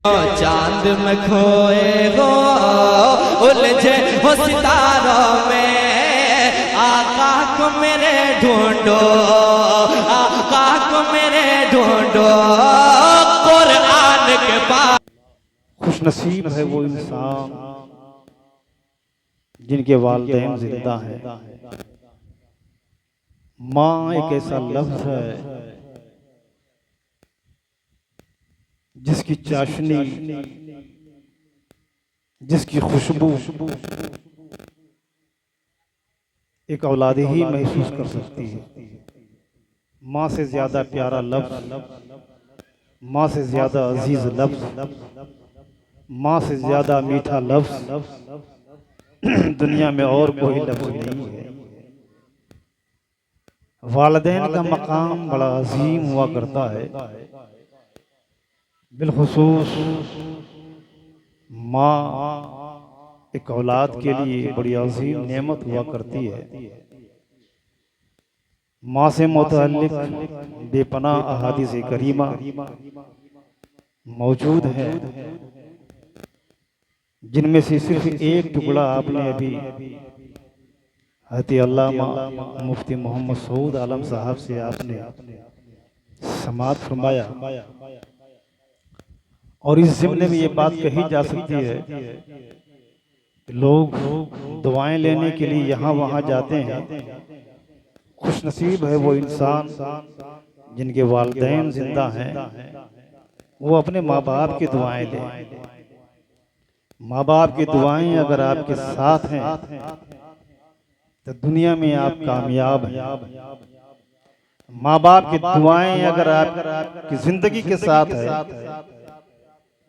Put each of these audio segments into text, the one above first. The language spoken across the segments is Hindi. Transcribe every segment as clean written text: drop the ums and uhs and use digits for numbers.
चांद में खोए हो उलझे हो सितारों में, आका को मेरे ढूंढो, आका को मेरे ढूंढो कुरान के पास। खुशनसीब है वो इंसान जिनके वालिदैन जिंदा हैं। माँ एक ऐसा लफ्ज है जिसकी चाशनी, जिसकी खुशबू एक औलाद ही महसूस कर सकती है। माँ से ज्यादा प्यारा लफ्ज, माँ से ज्यादा अजीज लफ्ज, माँ से ज्यादा मीठा लफ्ज दुनिया में और कोई लफ्ज नहीं है। वालिदैन का मकाम बड़ा अजीम हुआ करता है। बिलखुसूस माँ एक औलाद के लिए बड़ी अजीम नेमत हुआ करती है। माँ से मुतअल्लिक बेपनाह अहादीस करीमा मौजूद है, जिनमें से सिर्फ एक टुकड़ा आपने अभी हज़रत अल्लामा मुफ्ती मोहम्मद सऊद आलम साहब से आपने समाअत फरमाया। और इस ज़िम्ने में ये बात कही जा सकती है कि लोग दुआएं लेने के लिए यहाँ वहाँ जाते हैं। खुशनसीब है वो इंसान जिनके वालिदैन जिंदा हैं, वो अपने माँ बाप की दुआएं लें। माँ बाप की दुआएं अगर आपके साथ हैं तो दुनिया में आप कामयाब हैं। माँ बाप की दुआएं अगर आपकी जिंदगी के साथ है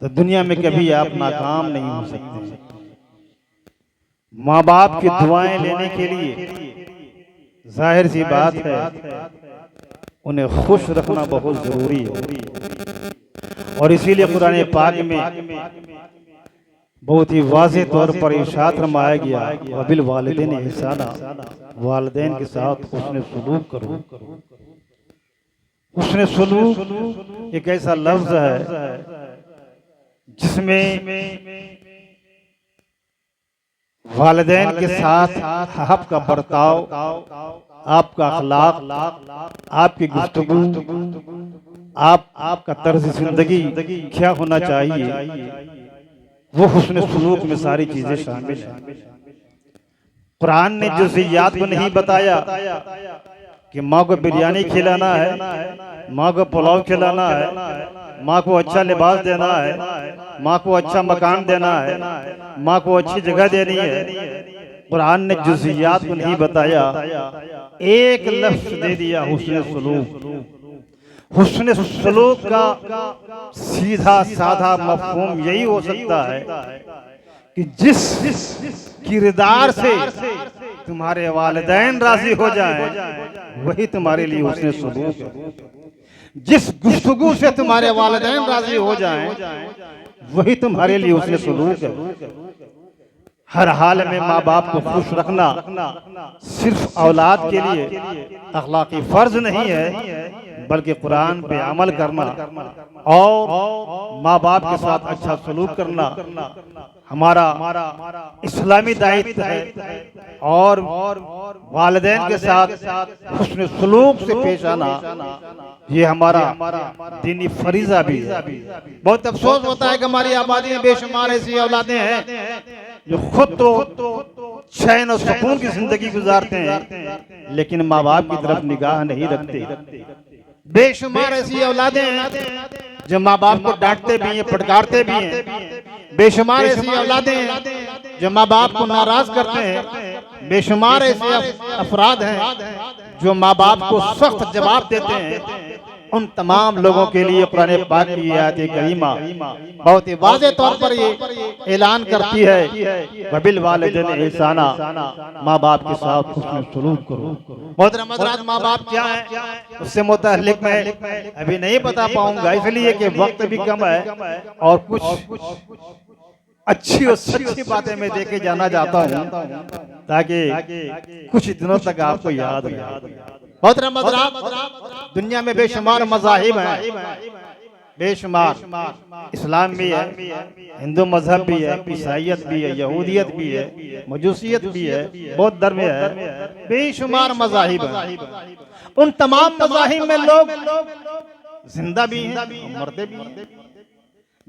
तो दुनिया में कभी आप नाकाम नहीं हो सकते। माँ बाप की दुआएं लेने के लिए जाहिर सी बात है उन्हें खुश रखना बहुत जरूरी है। और इसीलिए कुरान पाक में बहुत ही वाज़ेह तौर पर इरशाद फरमाया गया, वबिल वालिदैन इहसाना, वालिदैन के साथ हुस्न सलूक करो। हुस्न सलूक एक ऐसा लफ्ज है जिसमें वालिदैन के साथ आपका बर्ताव, आपका अखलाक, आपकी गुफ्तगू, आपका तर्ज जिंदगी क्या होना चाहिए, वो हुस्न सलूक में सारी चीजें शामिल हैं। कुरान ने जुज़ियात में नहीं बताया कि माँ को बिरयानी खिलाना है, माँ को पुलाव खिलाना है, माँ को अच्छा लिबास देना है, माँ को अच्छा मकान देना है, माँ को अच्छी जगह देनी है। कुरान ने जुज़ियात में नहीं बताया, एक लफ्ज दे दिया हुस्न सलूक। हुस्न सलूक का सीधा साधा मफहूम यही हो सकता है कि जिस किरदार से तुम्हारे वालिदैन राजी हो जाएं वही तुम्हारे लिए हुस्न सलूक है। जिस गुफ्तगू से तुम्हारे वालिदैन राजी हो जाएं वही तुम्हारे लिए हुस्न सलूक है। हर हाल में माँ बाप को खुश रखना सिर्फ औलाद के लिए अखलाकी फर्ज नहीं है, बल्कि कुरान पे अमल करना और माँ बाप के साथ अच्छा सलूक करना हमारा इस्लामी दायित्व है। और वालिदैन के साथ हुस्न सलूक से पेश आना ये हमारा दीनी फरीजा भी है। बहुत अफसोस होता है कि हमारी आबादी में बेशुमार ऐसी औलादें हैं जो खुद तो चैन और सुकून की जिंदगी गुजारते हैं लेकिन माँ बाप की तरफ निगाह नहीं रखते। बेशुमार ऐसी औलादें हैं जो माँ बाप को डांटते भी हैं, फटकारते भी हैं। बेशुमार ऐसी औलादें हैं जो माँ बाप को नाराज करते हैं। बेशुमार ऐसे अफराद हैं जो माँ बाप को सख्त जवाब देते हैं। उन तमाम लोगों के लिए कुरान पाक की आयत करीमा बहुत ही वाज़ेह तौर पर ये ऐलान करती है, वबिल वालिदैन इहसाना, माँ बाप के साथ हुस्न सलूक करो। मोहतरम हज़रात, माँ बाप क्या है उससे मुतअल्लिक़ मैं अभी नहीं बता पाऊंगा, इसलिए कि वक्त भी कम है और कुछ अच्छी और सच्ची बातें मैं देके जाना चाहता हूँ ताकि कुछ दिनों तक आपको याद रहे। मोहतरम हज़रात, दुनिया में बेशुमार मज़ाहिब हैं बेशुमार। इस्लाम भी है, हिंदू मजहब भी है, ईसाइयत भी है, यहूदियत भी है, मजूसियत भी है, बौद्ध धर्म है, बेशुमार मज़ाहिब हैं। उन तमाम मज़ाहिब में लोग जिंदा भी हैं, मरते भी हैं।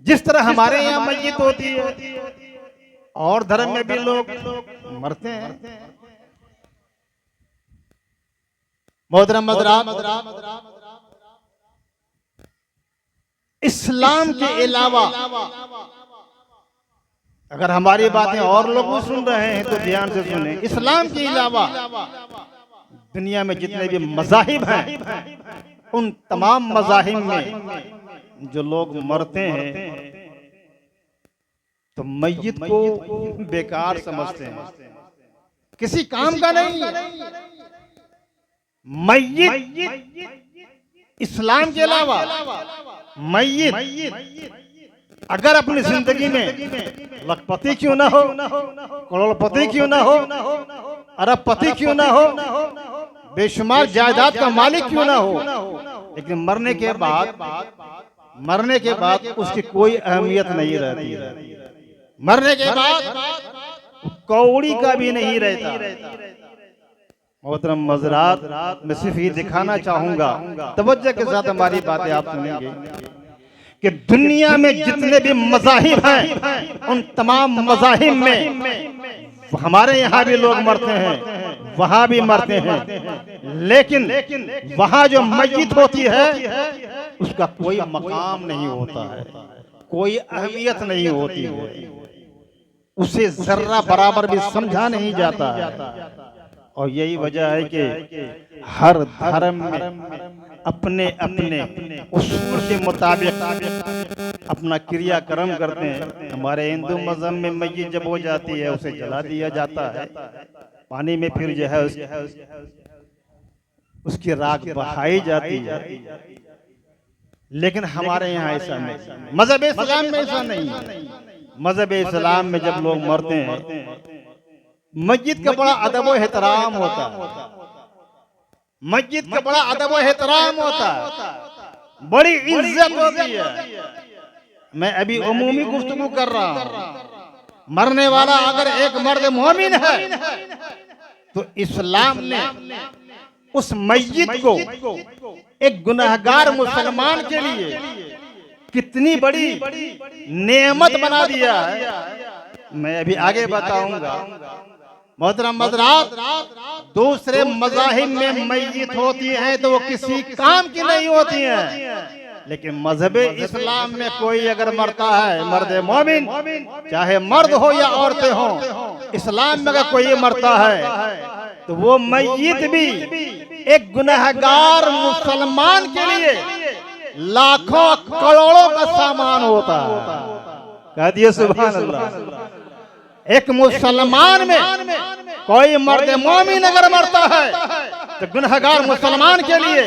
जिस तरह हमारे यहाँ मय्यत होती है और धर्म में भी लोग मरते हैं। मोहतरम हज़रात, इस्लाम के अलावा अगर हमारी बातें और लोग भी सुन रहे हैं तो ध्यान से सुने। इस्लाम के अलावा दुनिया में जितने भी मज़ाहिब हैं, उन तमाम मज़ाहिब में जो लोग मरते हैं तो मय्यत को बेकार समझते हैं, किसी काम का नहीं है। मय्यत इस्लाम के अलावा मय्यत अगर अपनी जिंदगी में लखपति क्यों ना हो, करोड़पति क्यों ना हो, अरबपति क्यों ना हो, बेशुमार जायदाद का मालिक क्यों ना हो, लेकिन मरने के बाद उसकी कोई अहमियत नहीं रहती है। मरने के बाद कौड़ी का भी नहीं रहता। मोहतरम हज़रात, मैं सिर्फ ये दिखाना चाहूंगा, तवज्जो के साथ हमारी बातें आप सुनेंगे, कि दुनिया में जितने भी मज़ाहिब हैं, उन तमाम मज़ाहिब में हमारे यहाँ भी लोग मरते हैं, वहाँ भी मरते हैं, लेकिन वहाँ जो मय्यत होती है उसका कोई मकाम नहीं होता है, कोई अहमियत नहीं होती है, उसे जर्रा बराबर भी समझा नहीं जाता है। और यही वजह है कि हर धर्म में अपने अपने उसूल के मुताबिक अपना क्रियाक्रम करते हैं। हमारे हिंदू मजहब में मय्यत जब हो जाती है उसे जला दिया जाता है, पानी में फिर जो है उसकी राख बहाई जाती है। लेकिन हमारे यहाँ ऐसा नहीं, मजहब इस्लाम में ऐसा नहीं है। मजहब इस्लाम में जब लोग मरते हैं, मस्जिद का बड़ा अदब व एहतराम होता है, मस्जिद का बड़ा अदब व एहतराम होता है, बड़ी इज्जत होती है। मैं अभी उमूमी गुफ्तगू कर रहा हूँ। मरने वाला अगर एक मर्द मोमिन है तो इस्लाम ने उस मस्जिद को एक गुनहगार मुसलमान के लिए कितनी बड़ी नेमत बना दिया है, मैं अभी आगे बताऊंगा। मोहतरम हज़रात, दूसरे मज़ाहिब में मय्यत होती है तो वो किसी काम की नहीं होती है, लेकिन मजहब इस्लाम में कोई अगर मरता है, मर्द मोमिन चाहे मर्द हो या औरतें हो, इस्लाम में अगर कोई मरता है तो वो मय्यत भी एक गुनहगार मुसलमान के लिए लाखों करोड़ों का सामान होता है। कह दिए सुभान अल्लाह। एक मुसलमान में कोई मर्द मोमिन अगर मरता है तो गुनहगार मुसलमान के लिए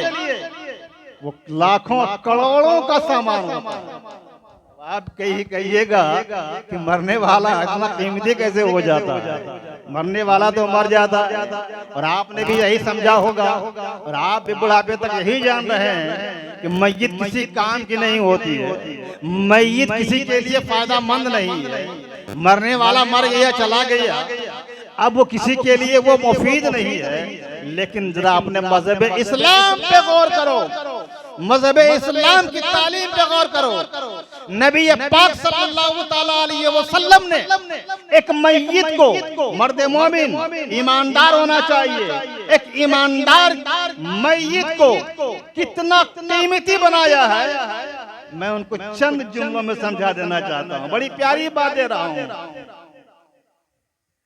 वो लाखों करोड़ों का सामान होता है। आप कहिएगा कि मरने वाला इतना कीमती कैसे हो जाता है? मरने वाला तो मर जाता है, और आपने भी यही समझा होगा, और आप भी बुढ़ापे तक यही जान रहे हैं कि मय्यत किसी काम की नहीं होती है, मय्यत किसी के लिए फायदामंद नहीं है। मरने वाला मर गया, चला गया, अब वो किसी के लिए वो मुफीद नहीं है। लेकिन जरा अपने मजहब इस्लाम पे गौर करो, मजहब इस्लाम की तालीम पे गौर करो। नबी पाक सल्लल्लाहु अलैहि वसल्लम ने एक मय्यत को, मर्द मोमिन ईमानदार होना चाहिए, एक ईमानदार मय्यत को कितना कीमती बनाया है, मैं उनको चंद जुमलों में समझा देना चाहता हूँ। बड़ी प्यारी बात दे रहा हूँ,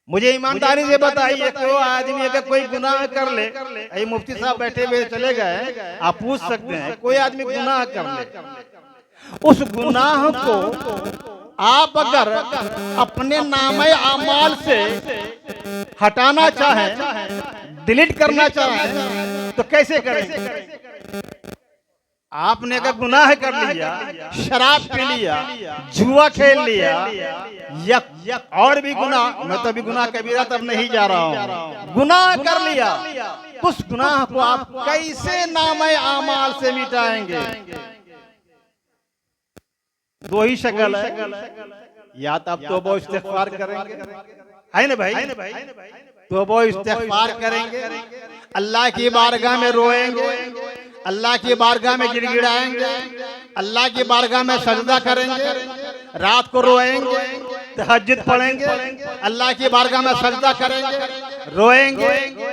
मुझे ईमानदारी से बताइए कि वो आदमी अगर कोई गुनाह कर ले, ये मुफ्ती साहब बैठे हुए चले गए, आप पूछ सकते हैं, कोई आदमी गुनाह कर ले, उस गुनाह को आप अगर अपने नामे अमाल से हटाना चाहें, डिलीट करना चाहें, तो कैसे करेंगे? आपने अगर गुनाह कर लिया, शराब पी लिया, जुआ खेल लिया, या और भी गुनाह, मैं तो अभी गुनाह कबीरा तब नहीं जा रहा हूँ, गुनाह कर लिया, उस गुनाह को आप कैसे नामे आमाल से मिटाएंगे? दो ही शक्ल है, या तो आप तौबा इस्तिग़फ़ार करेंगे, है ना भाई, तौबा इस्तिग़फ़ार करेंगे, अल्लाह की बारगाह में रोएंगे, अल्लाह की बारगाह में गिड़गिड़ाएंगे, अल्लाह की बारगाह में सजदा करेंगे, रात को रोएंगे, तहज्जुद पढ़ेंगे, अल्लाह की बारगाह में सजदा करेंगे, रोएंगे,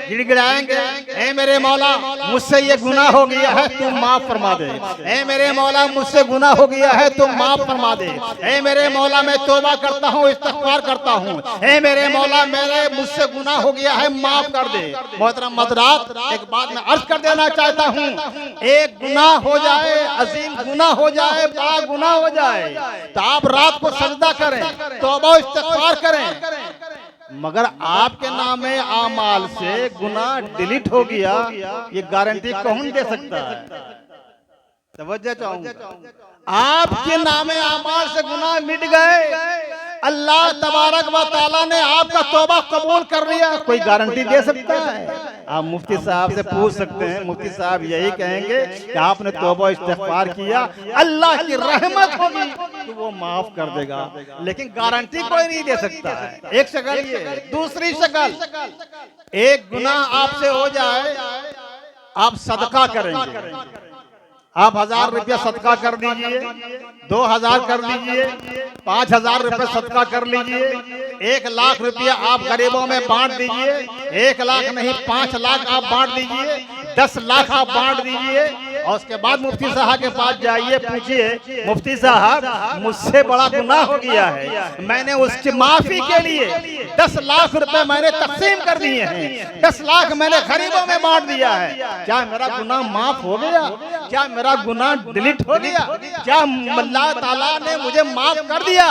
गिड़गिड़ाएंगे, ऐ मेरे मौला मुझसे ये गुनाह हो गया है तू माफ फरमा दे, ऐ मेरे मौला मुझसे गुनाह हो गया है तू माफ फरमा दे, ऐ मेरे मौला मैं तौबा करता हूँ, इस्तिग़फ़ार करता हूँ, ऐ मेरे मौला मेरे मुझसे गुनाह हो गया है माफ कर दे। मोहतरम हज़रात, एक बात मैं अर्ज कर देना चाहता हूँ, एक गुनाह हो जाए, अजीम गुनाह हो जाए, बड़ा गुनाह हो जाए, तो आप रात को सजदा करें, तौबा इस्तिग़फ़ार करें, मगर आपके नामे आमाल से गुनाह डिलीट हो गया, ये गारंटी कौन दे सकता है? तवज्जो चाहूंगा, आपके नामे आमाल से गुनाह मिट गए, अल्लाह तबारक व तआला ने आपका तौबा कबूल कर लिया, कोई गारंटी दे सकता है? आप मुफ्ती साहब से पूछ सकते हैं, मुफ्ती साहब यही कहेंगे कि आपने तौबा इस्तिग़फ़ार किया, अल्लाह की रहमत होगी तो वो माफ कर देगा, लेकिन गारंटी कोई नहीं दे सकता है। एक शक्ल ये, दूसरी शक्ल, एक गुनाह आपसे हो जाए, आप सदका करेंगे, आप 1000 रुपया सदका कर दीजिए, 2000 कर लीजिए, 5000 रुपये सदका कर लीजिए, 1 लाख रुपया आप गरीबों में बांट दीजिए, 1 लाख नहीं 5 लाख आप बांट दीजिए, 10 लाख आप बांट दीजिए, और उसके बाद मुफ्ती साहब के पास जाइए, पूछिए मुफ्ती साहब मुझसे बड़ा गुनाह हो गया है, मैंने उसकी माफी के लिए 10 लाख रुपए मैंने तकसीम कर दिए हैं, 10 लाख मैंने गरीबों में बांट दिया है, क्या मेरा गुनाह माफ हो गया? क्या मेरा गुनाह डिलीट हो गया? क्या अल्लाह ताला ने मुझे माफ कर दिया?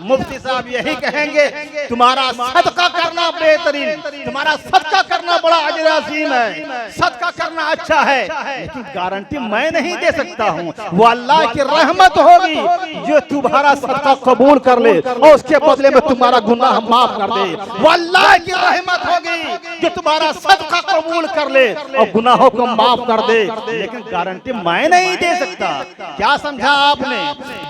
मुफ्ती साहब यही कहेंगे, तुम्हारा सदका करना बेहतरीन, तुम्हारा सदका करना बड़ा अजर अज़ीम है, सदका करना अच्छा है, लेकिन गारंटी मैं नहीं दे सकता हूँ, वो अल्लाह की रहमत होगी जो तुम्हारा सदका कबूल कर ले और उसके बदले में तुम्हारा गुनाह माफ कर दे, वो अल्लाह की रहमत होगी जो तुम्हारा सदका कबूल कर ले और गुनाहों को माफ कर दे, लेकिन गारंटी मैं नहीं दे सकता। क्या समझा आपने?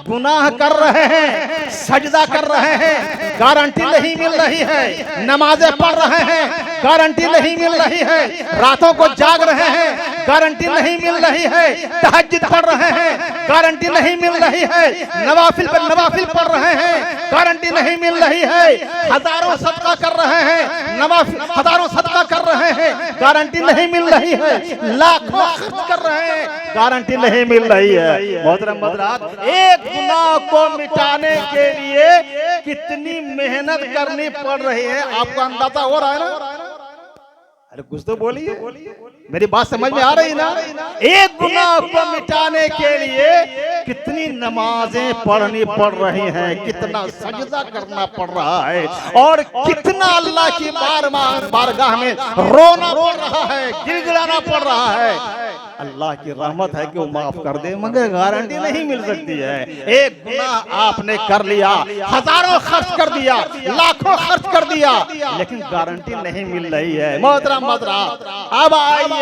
गुनाह कर रहे हैं, सजदा कर रहे हैं, गारंटी नहीं मिल रही है, नमाजें पढ़ रहे हैं, गारंटी नहीं मिल रही है, रातों को जाग रहे हैं, गारंटी नहीं मिल रही है, तहज्जुद पढ़ रहे हैं, गारंटी नहीं मिल रही है, नवाफिल पर नवाफिल पढ़ रहे हैं, गारंटी नहीं मिल रही है, हजारों सदका कर रहे हैं, नवाफिल हजारों सदका कर रहे हैं, गारंटी नहीं मिल रही है, लाखों खर्च कर रहे हैं, गारंटी नहीं मिल रही है। मोहतरम हज़रात, एक गुनाह को मिटाने के लिए कितनी मेहनत करनी पड़ रही है, आपको अंदाजा हो रहा है ना? अरे कुछ तो बोलिए, मेरी बात समझ में आ रही ना? एक गुनाह को मिटाने के लिए कितनी नमाजें पढ़नी पड़ रही हैं, कितना सजदा करना पड़ रहा है, और कितना अल्लाह की बारगाह में रोना पड़ रहा है, गिड़गिड़ाना पड़ रहा है। अल्लाह की रहमत है कि वो माफ कर दे, मगर गारंटी नहीं मिल सकती है। एक गुनाह आपने कर लिया, हजारों खर्च कर दिया, लाखों खर्च कर दिया, लेकिन गारंटी नहीं मिल रही है। मोहतरम हज़रात, अब आइए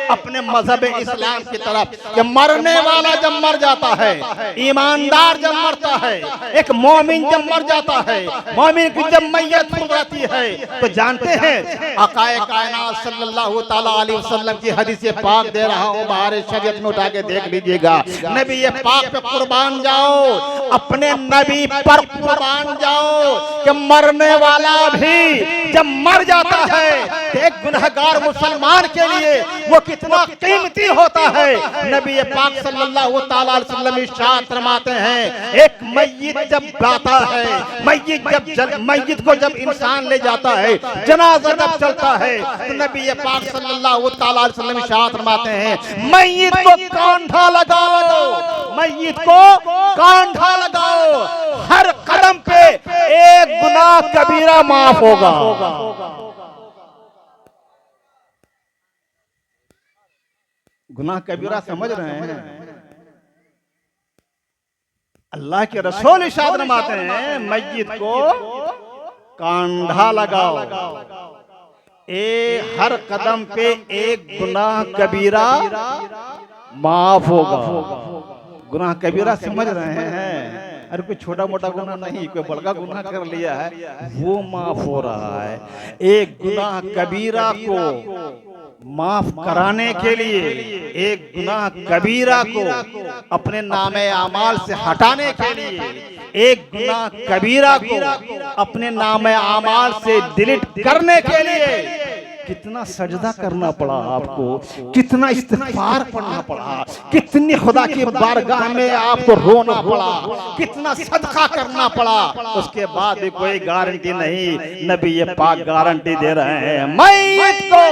अपने मजहब इस्लाम की तरफ कि मरने वाला जब मर जाता है, ईमानदार जब मरता है, एक मोमिन जब मर जाता है, मोमिन की जब मैयत हो जाती है, तो जानते हैं आकाए कायनात सल्लल्लाहु तआला अलैहि वसल्लम की हदीस पाक दे रहा हूँ, बाहर शरीयत में उठा के देख लीजिएगा। नबी ये पाक पे कुर्बान जाओ, अपने नबी पर कुर्बान जाओ कि मरने वाला भी जब मर जाता है तो एक गुनहगार मुसलमान के लिए वो कितना कीमती होता है। नबी पाक सल्लल्लाहु तआला अलैहि वसल्लम इरशाद फरमाते हैं, एक मय्यत जब गाता है, मय्यत को जब इंसान ले जाता है, जनाजा जब चलता है, तो नबी पाक सल्लल्लाहु तआला अलैहि वसल्लम इरशाद फरमाते हैं, मय्यत को कांधा लगाओ, मय्यत को कांधा लगाओ, हर कदम पे एक गुनाह कबीरा माफ होगा। गुनाह कबीरा समझ रहे हैं? अल्लाह के रसूल इरशाद फरमाते हैं, मय्यत को कांधा लगाओ, हर कदम पे एक गुनाह कबीरा माफ होगा। गुनाह कबीरा समझ रहे हैं? अरे कोई छोटा मोटा गुनाह नहीं, कोई बड़का गुनाह कर लिया है वो माफ हो रहा है। एक गुनाह कबीरा को माफ कराने के लिए, एक गुनाह कबीरा को अपने नामे आमाल से हटाने के लिए, एक गुनाह कबीरा को अपने नामे आमाल से डिलीट करने के लिए कितना सजदा करना पड़ा आपको, कितना इस्तिग़फ़ार पढ़ना पड़ा, कितनी खुदा की बारगाह में आपको रोना पड़ा, कितना सदका करना पड़ा। उसके बाद भी कोई गारंटी नहीं। नबी ये पाक गारंटी दे रहे हैं, मैयत को,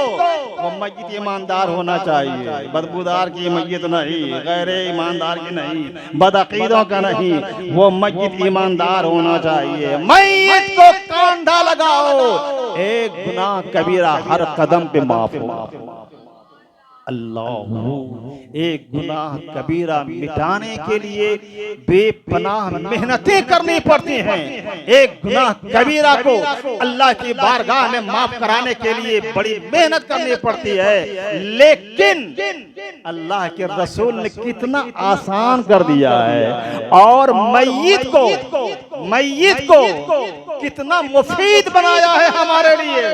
वो मैयत ईमानदार होना चाहिए, बदबूदार की मैयत नहीं, गैर ईमानदार की नहीं, बदअक़ीदों का नहीं, वो मैयत ईमानदार होना चाहिए। मैयत को कांधा लगाओ, एक गुनाह कबीरा हर कदम पे माफ हो। अल्लाह, एक गुनाह कबीरा मिटाने के लिए बेपनाह मेहनतें करनी पड़ती हैं। एक गुनाह कबीरा को अल्लाह की बारगाह में माफ कराने के लिए बड़ी मेहनत करनी पड़ती है, लेकिन अल्लाह के रसूल ने कितना आसान कर दिया है। और मैयत को कितना मुफीद बनाया है हमारे लिए,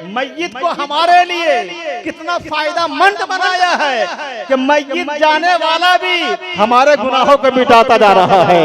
मैयत को हमारे लिए कितना फायदा मंद बनाया है कि मैयत जाने वाला भी हमारे गुनाहों को मिटाता जा रहा है।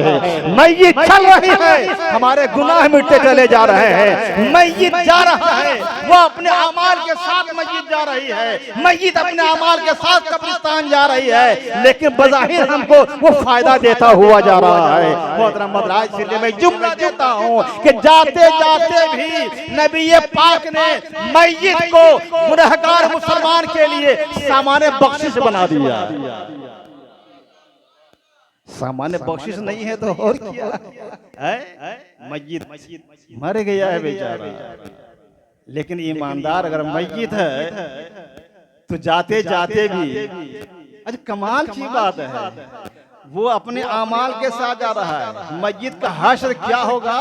मैयत चल रही है, हमारे गुनाह मिटते चले जा रहे हैं। मैयत जा रहा है, वो अपने अमाल के साथ मैयत जा रही है, मैयत अपने अमाल के साथ कब्रिस्तान जा रही है, लेकिन बज़ाहिर हमको वो फायदा देता हुआ जा रहा है। मोहतरम मदराज, इसलिए मैं जुमला देता हूँ कि जाते जाते भी नबी पाक ने मैयत को गुनहगार मुसलमान के लिए सामान्य बख्शिश बना दिया। सामान्य बख्शिश नहीं है तो और क्या है? मैयत मर गया है बेचारा, लेकिन ईमानदार अगर मैयत है तो जाते जाते भी, अच्छा कमाल की बात है, वो अपने आमाल के साथ जा रहा है। मैयत का हश्र क्या होगा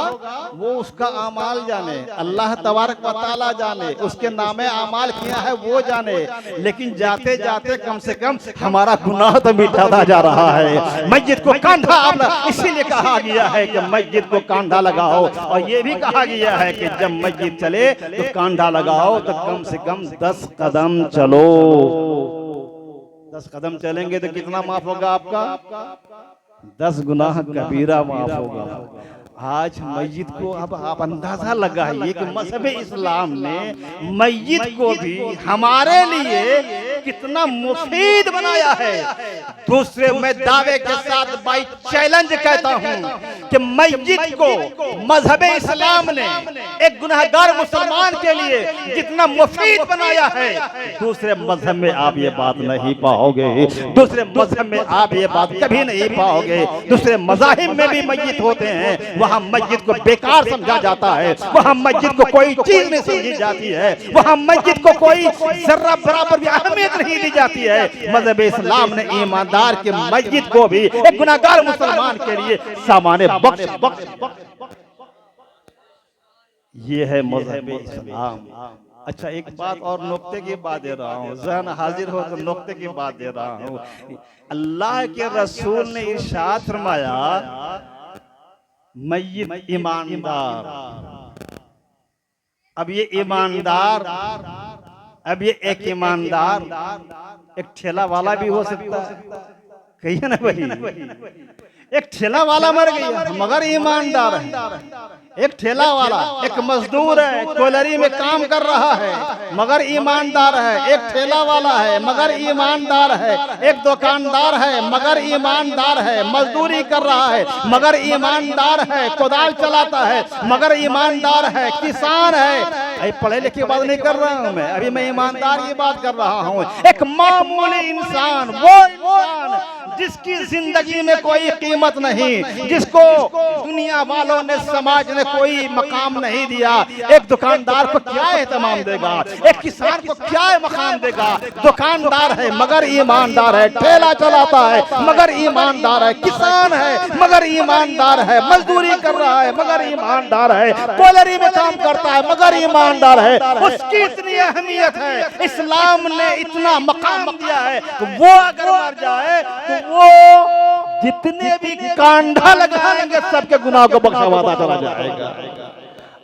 वो उसका आमाल जाने, अल्लाह तबारक व तआला जाने, उसके नामे आमाल किया है वो जाने, लेकिन जाते जाते कम से कम हमारा गुनाह तो मिटाता जा रहा है। मैयत को कांधा, इसीलिए कहा गया है कि मैयत को कांधा लगाओ, और ये भी कहा गया है कि जब मैयत चले तो कांधा लगाओ तो कम से कम 10 कदम चलो। 10 कदम चलेंगे तो कितना माफ होगा आपका? 10 गुनाह कबीरा माफ होगा। आज मैयत को अब आप अंदाजा लगाइए कि मज़हब इस्लाम ने मैयत को भी हमारे लिए कितना मुफीद बनाया है। दूसरे मैं दावे के साथ बाई चैलेंज कहता हूँ कि मैयत को मज़हब इस्लाम ने एक गुनहगार मुसलमान के लिए जितना मुफीद बनाया है, दूसरे मज़हब में आप ये बात नहीं पाओगे। दूसरे मज़हब में आप ये बात कभी नहीं पाओगे। दूसरे मज़ाहिब में भी मैयत होते हैं, वहाँ मैयत को बेकार समझा जाता है, वहाँ मैयत को कोई चीज नहीं समझी जाती है, वहाँ मैयत को कोई जर्रा बराबर भी अहमियत नहीं दी जाती है। मज़हब इस्लाम ने ईमानदार के मैयत को भी एक गुनहगार मुसलमान के लिए सामान्य बख्श। ये है मज़हब इस्लाम। अच्छा एक बात और नुक्ते की बात दे रहा हूँ, ज़हन हाजिर हो तो नुक्ते की बात दे रहा हूँ। अल्लाह के रसूल ने इरशाद फरमाया, मैयत ईमानदार। अब ये ईमानदार, अब ये एक ईमानदार एक ठेला वाला भी हो सकता है, कहिए ना भाई। एक ठेला वाला मर गया मगर ईमानदार है। एक ठेला वाला, एक मजदूर है, कोयलरी में काम कर रहा है मगर ईमानदार है। एक ठेला वाला है मगर ईमानदार है। एक दुकानदार है मगर ईमानदार है। मजदूरी कर रहा है मगर ईमानदार है। कोदाल चलाता है मगर ईमानदार है। किसान है, अभी पढ़े लिखे की बात नहीं कर रहा हूँ मैं, अभी मैं ईमानदार की बात कर रहा हूँ। एक मामूली इंसान, वो इंसान जिसकी जिंदगी में कोई कीमत नहीं, जिसको दुनिया वालों ने, समाज ने कोई मकाम नहीं दिया। एक दुकानदार को क्या एहतमाम देगा, एक किसान को क्या मकाम देगा। दुकानदार है मगर ईमानदार है, ठेला चलाता है मगर ईमानदार है, किसान है मगर ईमानदार है, मजदूरी कर रहा है मगर ईमानदार है, कोयलरी में काम करता है मगर ईमानदार है। उसकी इतनी अहमियत है, इस्लाम ने इतना मकाम दिया है, तो वो अगर मर जाए तो वो जितने भी कांधा लगाएंगे सबके गुनाह को बख्शवाता चला जाएगा।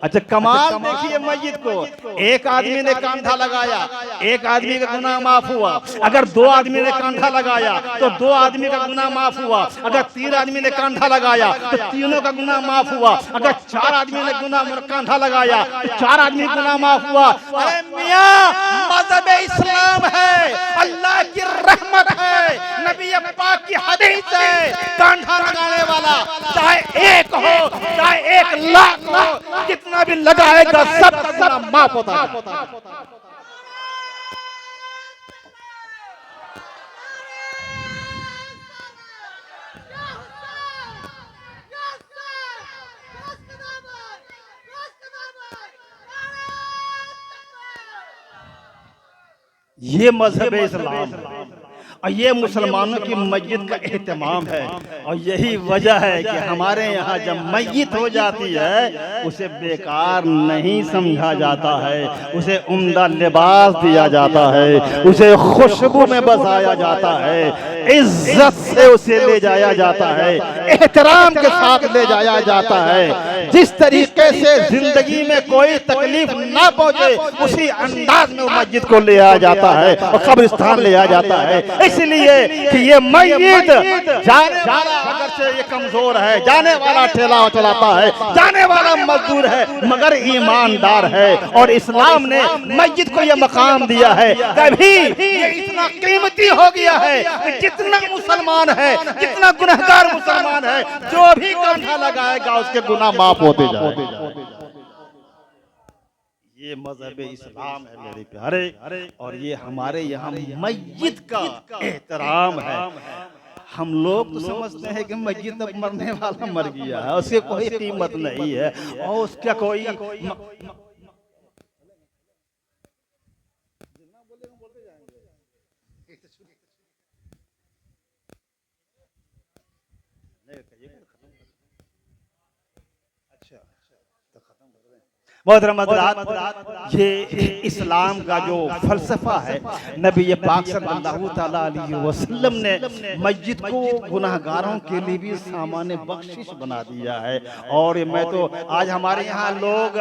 अच्छा कमाल देखिए मस्जिद को, एक आदमी ने कांधा लगाया, एक आदमी का गुनाह माफ हुआ। अगर दो आदमी ने कांधा लगाया तो दो आदमी का गुनाह माफ हुआ। अगर तीन आदमी ने कांधा लगाया तो तीनों का गुनाह माफ हुआ। अगर चार आदमी ने कांधा लगाया तो चार आदमी का गुनाह माफ हुआ। अरे मियां, मज़हब इस्लाम है, अल्लाह की रहमत है, नबी पाक की हदीस है, कांधा लगाने वाला चाहे एक हो चाहे 1,00,000 हो, कितना भी लगाएगा सब गुनाह माफ होता है। ये मजहब इस्लाम है और ये मुसलमानों की मस्जिद का एहतमाम है। और यही वजह है कि हमारे यहाँ जब मस्जिद हो जाती है उसे बेकार नहीं समझा जाता है, उसे उम्दा लिबास दिया जाता है, उसे खुशबू में बसाया जाता है, इज्जत से उसे ले जाया जाता है, एहतराम के साथ ले जाया जाता है। जिस तरीके से जिंदगी में कोई तकलीफ ना पहुंचे उसी अंदाज में मस्जिद को ले आया जाता है और कब्रिस्तान ले आया जाता है। इसलिए कि ये मस्जिद जाने वाला अगर से ये कमजोर है, जाने वाला ठेला चलाता है, जाने वाला मजदूर है, मगर ईमानदार है। और इस्लाम ने मस्जिद को ये मकाम दिया है। कभी ये इतना कीमती हो गया है कि जितना मुसलमान है, जितना गुनहगार मुसलमान है, जो भी कांधा लगाएगा उसके गुनाह माफ होते जाए। ये मजहब इस्लाम है मेरे प्यारे, और ये हमारे यहाँ मस्जिद का एहतराम है। हम लोग तो समझते हैं कि मस्जिद अब मरने वाला मर गया है, उसकी कोई कीमत नहीं है और उसका कोई ये इस्लाम का जो फलसफा है, नबी पाक सल्लल्लाहु अलैहि वसल्लम ने मस्जिद को गुनाहगारों के लिए भी सामान्य बख्शिश बना दिया है। और मैं तो आज हमारे यहाँ लोग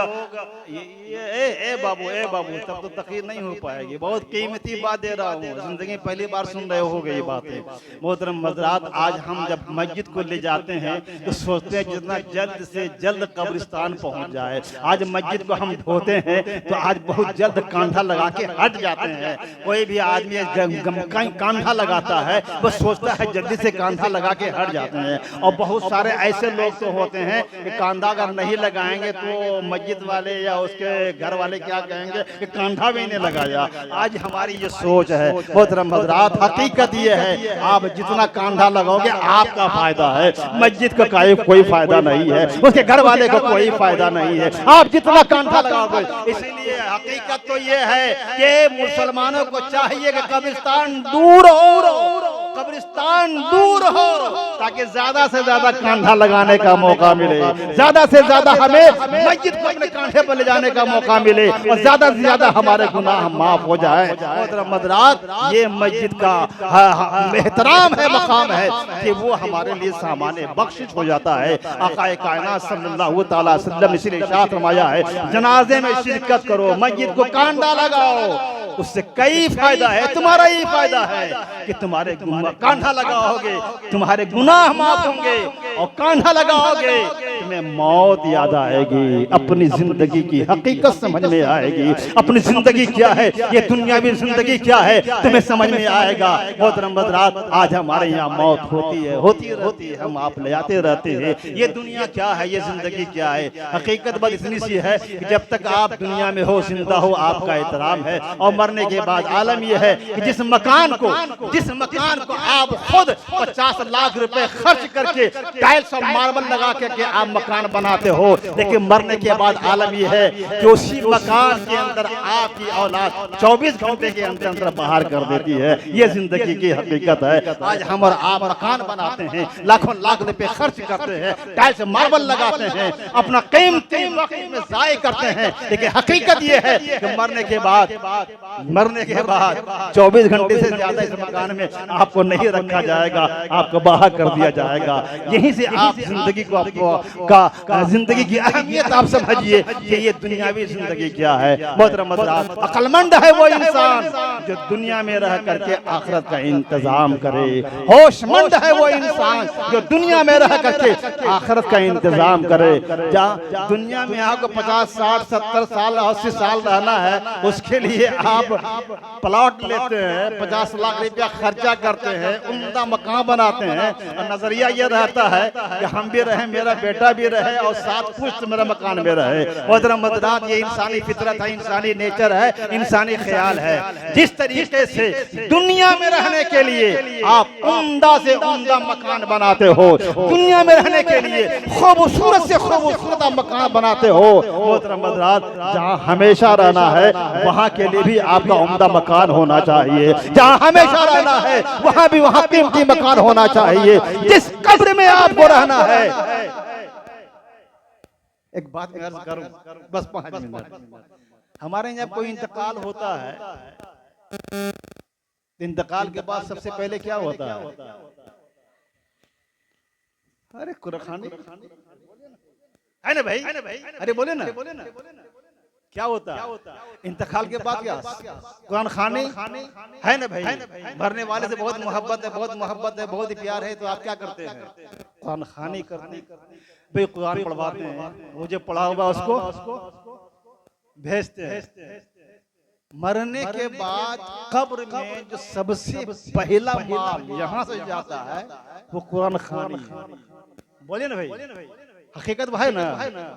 ए बाबू तब तो तकरीर नहीं हो पाएगी, बहुत कीमती बात दे रहा हूँ, जिंदगी पहली बार सुन रहे हो गई बातें। मोहतरम हज़रात, आज हम जब मस्जिद को ले जाते हैं तो सोचते हैं जितना जल्द से जल्द कब्रिस्तान पहुँच जाए। आज मस्जिद को हम धोते हैं तो आज बहुत जल्द कांधा लगा के हट जाते हैं। कोई भी आदमी कांधा लगाता है बस सोचता है जल्दी से कांधा लगा के हट जाते हैं। और बहुत सारे ऐसे लोग तो होते हैं कि कांधा अगर नहीं लगाएंगे तो मस्जिद वाले या उसके घर वाले क्या कहेंगे कि कांधा भी नहीं लगाया। आज हमारी ये सोच है। मोहतरम हज़रात, हकीकत ये है आप जितना कांधा लगाओगे आपका फायदा है, मस्जिद का कोई फायदा नहीं है, उसके घर वाले को कोई फायदा नहीं है, आप जितना कांधा लगाओगे। इसलिए हकीकत तो ये है कि मुसलमानों को चाहिए कि कब्रिस्तान दूर हो, कब्रिस्तान दूर हो, ताकि ज्यादा से ज्यादा कांधा लगाने का मौका मिले, ज्यादा से ज्यादा हमें मस्जिद को अपने कांधे पर ले जाने का मौका मिले और ज्यादा से ज्यादा हमारे गुनाह माफ हो जाए। मोहतरम हज़रात, ये मस्जिद का एहतराम है, मकाम है कि वो हमारे लिए सामान्य बख्शिश हो जाता है। आक़ाए कायनात सल्लल्लाहु अलैहि वसल्लम इसलिए इरशाद फरमाया है, जनाजे में शिरकत करो, मस्जिद को कांधा लगाओ, उससे कई फायदा है। तुम्हारा ही फायदा है कि तुम्हारे कांधा लगाओगे तुम्हारे गुनाह माफ होंगे, और कांधा लगाओगे तुम्हें मौत याद आएगी, अपनी जिंदगी की हकीकत समझ में आएगी, अपनी जिंदगी क्या है, ये दुनियावी जिंदगी क्या है तुम्हें समझ में आएगा। मोहतरम हज़रात, आज हमारे यहाँ मौत होती है, होती रहती है, हम आप ले आते रहते हैं। ये दुनिया क्या है, ये जिंदगी क्या है? हकीकत बात इतनी सी है कि जब तक आप दुनिया में हो, जिंदा हो, आपका एहतराम है, और मरने के बाद आलम यह है कि जिस मकान को आप खुद 50 लाख रुपए खर्च करके टाइल्स और मार्बल लगा के आप मकान बनाते हो, लेकिन मरने के बाद आलम यह है कि उसी मकान के अंदर आपकी औलाद 24 घंटे के अंदर बाहर कर देती है। ये जिंदगी की हकीकत है। आज हम और आप मकान बनाते हैं, लाखों लाख रुपए खर्च करते हैं, टाइल्स मार्बल लगाते हैं, अपना कीमती वक्त में सफाई करते हैं, लेकिन हकीकत ये है कि मरने के बाद 24 घंटे से ज्यादा इस मकान में आपको नहीं रखा जाएगा, आपको बाहर कर दिया जाएगा। यहीं से आप जिंदगी को आपको जिंदगी की अहमियत आप समझिए कि ये दुनियावी जिंदगी क्या है। मोहतरम हज़रात, अक्लमंद है वो इंसान जो दुनिया में रह करके आखिरत का इंतजाम करे। होशमंद है वो इंसान जो दुनिया में रह करके आखिरत का इंतजाम करे। जहाँ दुनिया में आपको 50, 60, 70 साल, 80 साल रहना है, उसके लिए आप प्लॉट लेते हैं, 50 लाख रुपया खर्चा करते हैं, उम्दा मकान बनाते हैं, और नजरिया ये रहता है कि हम भी रहे, मेरा बेटा भी रहे, और 7 पुश्त मेरा मकान में रहे। मोहतरम हज़रात, ये इंसानी फितरत है, इंसानी नेचर है, इंसानी ख्याल है। जिस तरीके से दुनिया में रहने के लिए आप उम्दा से उम्दा मकान बनाते हो, दुनिया में रहने के लिए खूबसूरत से खूबसूरत मकान बनाते हो, मोहतरम हज़रात, जहाँ हमेशा रहना है वहाँ के लिए भी आपका उम्दा मकान होना चाहिए। जहाँ हमेशा रहना है वहाँ कीमती मकान होना चाहिए। जिस कब्र में आपको रहना है, एक बात मैं अर्ज करूं, बस 5 मिनट। हमारे यहाँ कोई इंतकाल होता है, इंतकाल के बाद सबसे पहले क्या होता है? अरे कुरान है ना भाई, अरे बोले ना, क्या होता है इंतकाल के बाद? क्या कुरान खानी है ना भाई? मरने वाले से बहुत मोहब्बत है, बहुत मोहब्बत है, बहुत प्यार है, तो आप क्या करते हैं? कुरान खानी करते हैं भाई, कुरान पढ़वाते हैं, वो जो पढ़ा होगा उसको भेजते हैं। मरने के बाद कब्र में जो सबसे पहला माल यहाँ से जाता है वो कुरान खानी। बोले ना भाई, हकीकत है ना,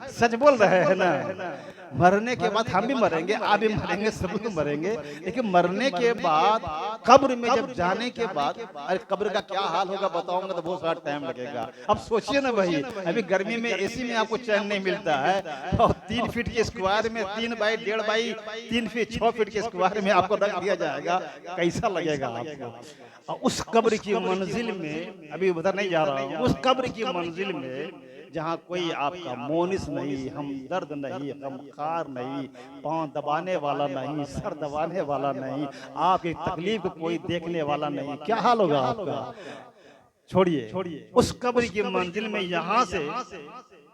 सच बोल रहे हैं ना। मरने के बाद हम भी मरेंगे, आप भी मरेंगे, सब लोग मरेंगे, लेकिन मरने के बाद कब्र में जब जाने के बाद, अरे कब्र का क्या हाल होगा बताऊंगा तो बहुत सारा टाइम लगेगा। अब सोचिए ना भाई, अभी गर्मी में एसी में आपको चैन नहीं मिलता है, और 3 फीट के स्क्वायर में 3 बाई 1.5 बाई 3 फीट 6 फीट के स्क्वायर में आपको रख दिया जाएगा, कैसा लगेगा आपको? और उस कब्र की मंजिल में, अभी उधर नहीं जा रहा हूँ, उस कब्र की मंजिल में जहाँ कोई आपका मोनिस नहीं, हमदर्द नहीं, गमखार नहीं, पांव दबाने वाला नहीं, सर दबाने वाला नहीं, आपकी तकलीफ को कोई देखने वाला नहीं, क्या हाल होगा आपका? छोड़िए, उस कब्र की मंजिल में यहाँ से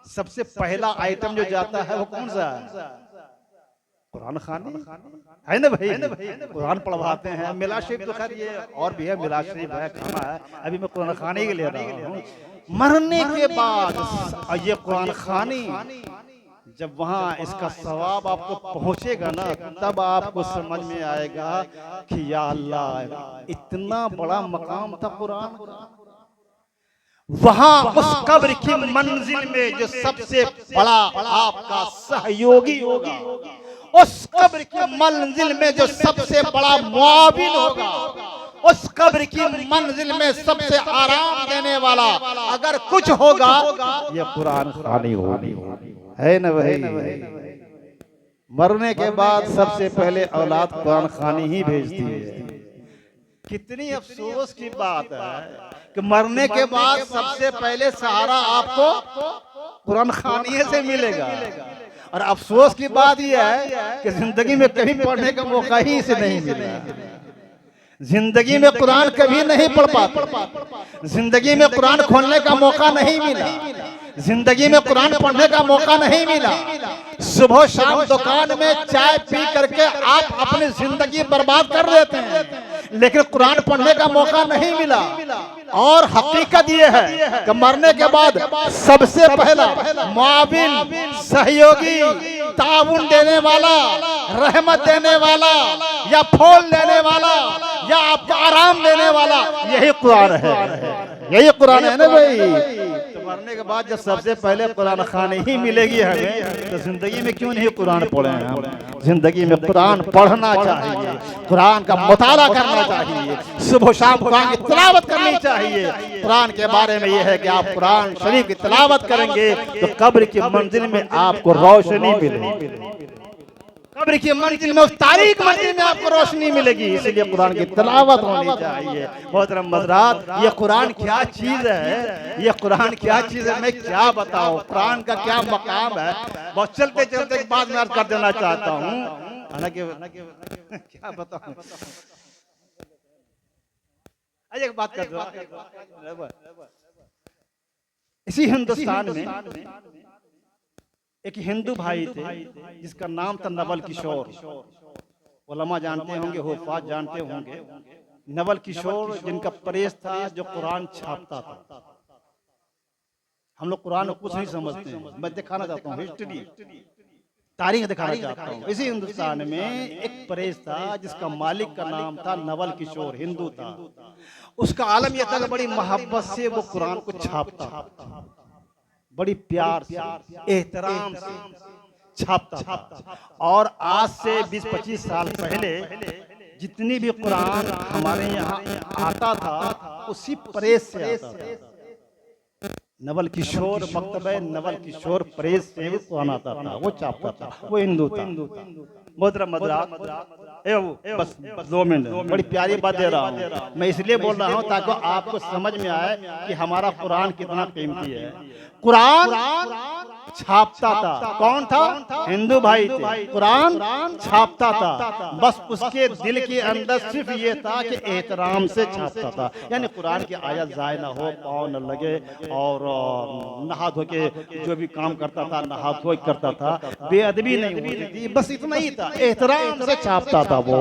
सबसे पहला आइटम जो जाता है वो कौन सा है? कुरान खानी है ना भाई, कुरान पढ़वाते हैं। मिलाद शरीफ तो खैर ये और भी है, मिलाद शरीफ है, खाना है, अभी मैं कुरान खानी के ले रहा हूँ। मरने के बाद ये कुरान खानी जब वहाँ इसका सवाब आपको पहुँचेगा ना, तब आपको समझ में आएगा कि या अल्लाह, इतना बड़ा मकाम था कुरान। वहाँ उस कब्र की मंजिल में जो सबसे बड़ा आपका सहयोगी होगा, उस कब्र की मंजिल में जो सबसे बड़ा मुआविन होगा, उस कब्र की मंजिल में सबसे आराम देने वाला अगर कुछ होगा, ये कुरान खानी होगी, है ना भाई? मरने के बाद सबसे पहले औलाद कुरान खानी ही भेजती है। कितनी अफसोस की बात है कि मरने के बाद सबसे पहले सहारा आपको कुरान खानी से मिलेगा। और अफसोस की बात यह है कि जिंदगी में कभी पढ़ने का मौका ही इसे नहीं मिला। जिंदगी में कुरान कभी नहीं पढ़ पाते, जिंदगी में कुरान खोलने का मौका नहीं मिला, जिंदगी में कुरान पढ़ने का मौका नहीं मिला। सुबह शाम दुकान में चाय पी करके आप अपनी जिंदगी बर्बाद कर देते हैं, लेकिन कुरान पढ़ने का मौका नहीं मिला। और हकीकत ये है कि मरने के बाद सबसे पहला मुआविन, सहयोगी, ताउन देने वाला, रहमत देने वाला, या फूल देने वाला, या आपको आराम देने वाला, यही कुरान है, यही कुरान है ना भाई। तो मरने के बाद जब सबसे पहले कुरान खानी ही मिलेगी हमें, तो जिंदगी में क्यों नहीं कुरान पढ़े हैं हम? जिंदगी में कुरान पढ़ना चाहिए, कुरान का मुताला करना चाहिए, सुबह शाम कुरान की तिलावत करनी चाहिए। कुरान के बारे में यह है कि आप कुरान शरीफ की तिलावत करेंगे तो कब्र की मंजिल में आपको रोशनी मिलेगी, कब्र की मंजिल में, उस तारीख मंजिल में आपको रोशनी मिलेगी। इसलिए कुरान की तिलावत होनी चाहिए। मोहतरम हज़रात, ये कुरान क्या चीज है, ये कुरान क्या चीज है, मैं क्या बताऊं, कुरान का क्या मकाम है। बहुत चलते चलते एक बात मैं अर्ज कर देना चाहता हूँ, हालांकि क्या बताऊं। एक बात कर दो, इसी हिंदुस्तान में एक हिंदू भाई थे जिसका नाम था नवल किशोर। उलमा जानते होंगे, हुफ़ाज़ जानते होंगे। नवल किशोर जिनका प्रेस था जो कुरान छापता था। हम लोग कुरान को कुछ नहीं समझते हैं, मैं दिखाना चाहता हूँ हिस्ट्री, तारीख दिखाना चाहता हूँ। इसी हिंदुस्तान में एक प्रेस था जिसका मालिक का नाम था नवल किशोर, हिंदू था। उसका आलम यह था कि बड़ी मोहब्बत से वो कुरान को छापता, बड़ी प्यार से, एहतराम से छापता था। और आज से 20-25 साल पहले जितनी भी कुरान हमारे यहाँ आता था उसी प्रेस से आता था। नवल किशोर मकतबे नवल किशोर प्रेस से कुरान आता था, वो छापता था, वो हिंदू था। मोहतरम हज़रात, बस 2 मिनट, बड़ी प्यारी बात दे रहा हूँ मैं, इसलिए बोल रहा हूँ ताकि आपको समझ में आए कि हमारा कुरान कितना कीमती है। कुरान छापता था, कौन था? हिंदू भाई थे। कुरान छापता था, बस उसके दिल के अंदर सिर्फ ये था कि एहतराम से छापता था, यानी कुरान की आयत ज़ाय ना हो, पाँव न लगे, और नहा धो के जो भी काम करता था नहा धो करता था, बेअदबी नहीं होती थी, बस इतना ही था, एहतराम से छापता था वो।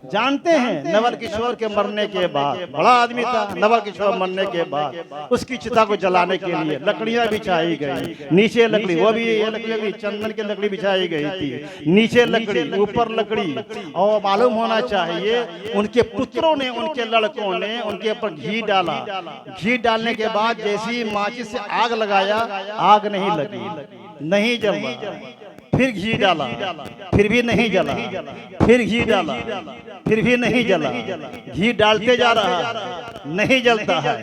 जानते हैं नवल किशोर के मरने के बाद, बड़ा आदमी था, नवल किशोर मरने के बाद उसकी चिता को जलाने के लिए लकड़ियां बिछाई गई, नीचे लकड़ी, वो भी ये लकड़ी भी चंदन की लकड़ी बिछाई गई थी, नीचे लकड़ी ऊपर लकड़ी। और मालूम होना चाहिए उनके पुत्रों ने, उनके लड़कों ने उनके ऊपर घी डाला। घी डालने के बाद जैसी माचिस से आग लगाया, आग नहीं लगी, नहीं जला, फिर घी डाला, फिर भी नहीं जला, फिर घी डाला, फिर भी नहीं जला, घी डालते जा रहा, नहीं जलता है,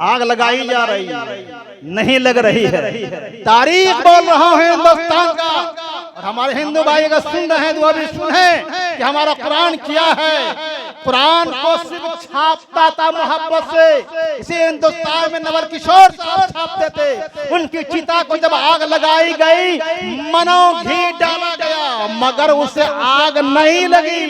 आग लगाई जा रही है, नहीं लग रही है। तारीख बोल रहा हूँ हिंदुस्तान का, और हमारे हिंदू भाई अगर सुन रहे हैं तो अभी सुने कि हमारा कुरान क्या है। कुरान को सिर्फ छापता था मोहब्बत से। इसी हिंदुस्तान में नवल किशोर साहब छापते थे। उनकी चिता को जब आग लगाई गई, मनो घी डाला गया, मगर उसे आग नहीं लगी,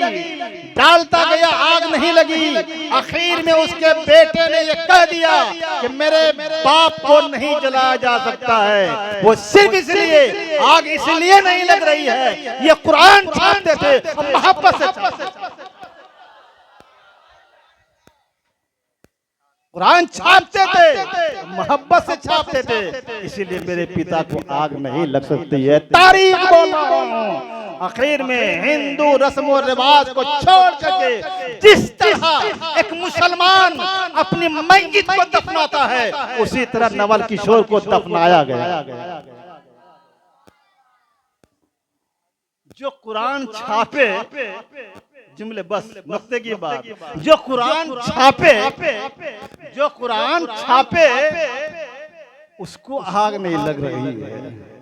डालता गया, आग नहीं लगी। आखिर में उसके बेटे ने यह कह दिया कि मेरे बाप को नहीं जलाया जा सकता है, वो सिर्फ इसलिए, आग इसलिए नहीं लग रही है, ये कुरान छापते थे, मोहब्बत से छापते थे, कुरान छापते थे, मोहब्बत से छापते थे। इसीलिए मेरे पिता को आग नहीं लग सकती है। तारीख बोल रहा हूं। आखिर में हिंदू रस्म और रिवाज को छोड़ करके जिस तरह एक मुसलमान अपनी मैयत को दफनाता है, उसी तरह नवल किशोर को दफनाया गया। जो कुरान छापे, जुमले बस नुक्ते की बात, जो कुरान छापे, जो कुरान छापे उसको आग नहीं लग रही है।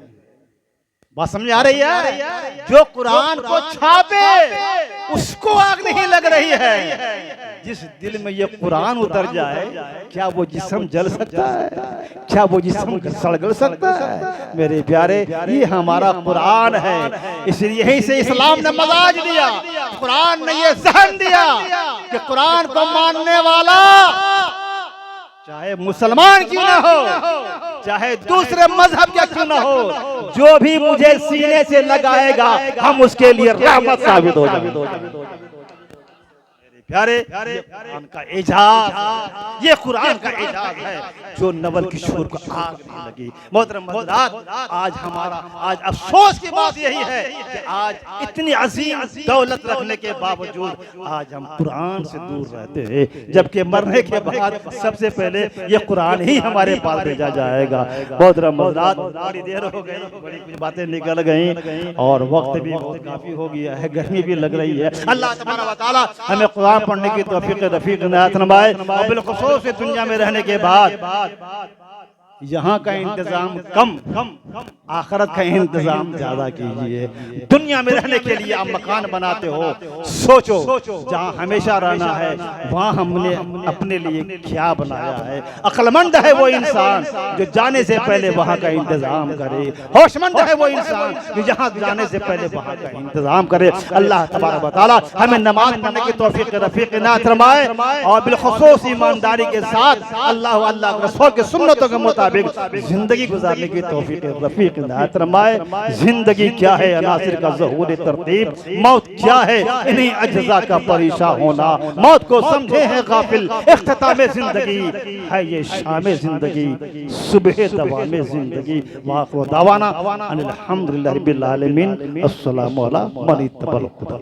बात समझ आ रही है? जो कुरान को छापे उसको आग नहीं लग रही है। जिस दिल में ये कुरान उतर जाए, क्या वो जिस्म जल सकता है? क्या वो जिस्म सड़गड़ सकता है? मेरे प्यारे, ये हमारा कुरान है। इसलिए यहीं से इस्लाम ने मजाज दिया, कुरान ने ये जहन दिया कि कुरान को मानने वाला चाहे मुसलमान क्यों ना हो, चाहे दूसरे मजहब का क्यों ना हो, जो भी मुझे सीने से लगाएगा हम उसके लिए रहमत साबित हो जाएंगे। प्यारे, कुरान का एजाज, ये कुरान का एजाज है जो नवल किशोर को आग नहीं लगी। मोहतरम हज़रात, आज हमारा, आज अफसोस की बात यही है कि आज इतनी अजीम दौलत रखने के बावजूद आज हम कुरान से दूर रहते हैं, जबकि मरने के बाद सबसे पहले ये कुरान ही हमारे पास भेजा जाएगा। मोहतरम हज़रात, बड़ी देर हो गई, बड़ी कुछ बातें निकल गई और वक्त भी बहुत काफी हो गया है, गर्मी भी लग रही है। अल्लाह तबारक व तआला हमें कुरान पढ़ने की तौफीक रफीक इनायत फरमाए और बिलखुसूस दुनिया में रहने के बाद यहाँ का इंतजाम कम, आखिरत का इंतजाम ज्यादा कीजिए। दुनिया में रहने के लिए आप मकान बनाते हो, सोचो जहाँ हमेशा रहना है वहाँ हमने अपने लिए क्या बनाया है। अक्लमंद है वो इंसान जो जाने से पहले वहाँ का इंतजाम करे, होशमंद है वो इंसान जो जहाँ जाने से पहले वहाँ का इंतजाम करे। अल्लाह तबारक व तआला हमें नमाज पढ़ने की तौफीक रफीक इनायत फरमाए और बिलखुसूस ईमानदारी के साथ अल्लाह अल्लाह के रसूल के सुन्नतों के मुताबिक जिंदगी गुजारने की तौफीक रफीक इनायत फरमाए। जिंदगी क्या है, अनासिर का ज़हूर तरतीब, मौत क्या है, इन्हीं अज्जा का परेशान होना, मौत को समझे हैं गाफिल, इख्तिताम जिंदगी है ये शाम जिंदगी, सुबह दवा में जिंदगी। वाखिर दावाना अनिल हम्दुलिल्लाहि रब्बिल आलमीन। अस्सलामु अला मन इत्तबअल हुदा।